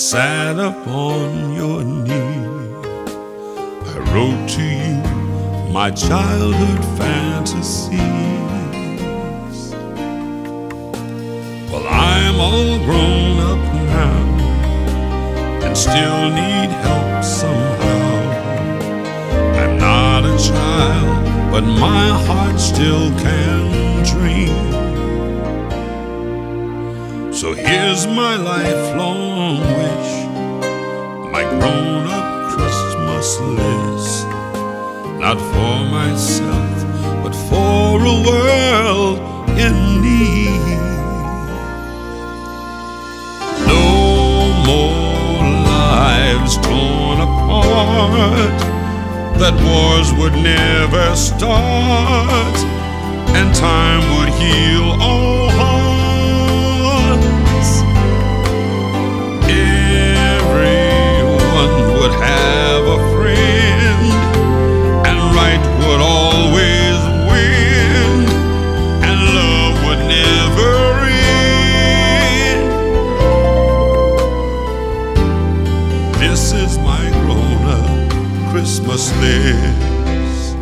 sat upon your knee. I wrote to you my childhood fantasies. Well, I'm all grown up now and still need help somehow. I'm not a child, but my heart still can dream. So here's my lifelong wish, my grown-up Christmas list. Not for myself, but for a world in need. No more lives torn apart, that wars would never start, and time would heal all hearts. Everyone would have a friend, and right would always win, and love would never end. This is my grown-up Christmas list.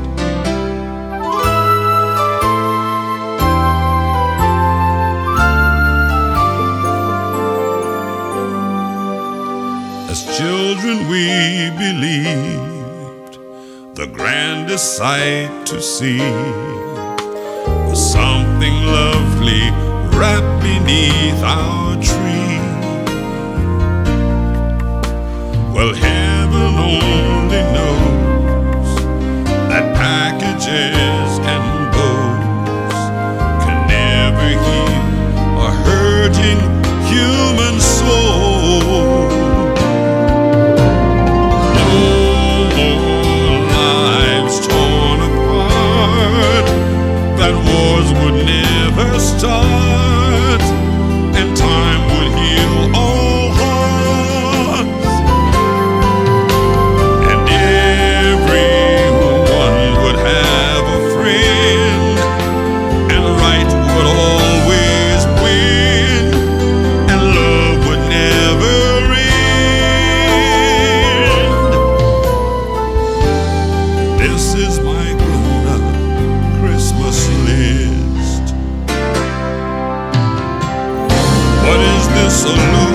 As children we believed the grandest sight to see was something lovely wrapped beneath our tree. Well, heaven only knows that packages and bows can never heal a hurting human soul. No more lives torn apart, that wars would never start, and time would heal all hearts. This is my grown-up Christmas list. What is this illusion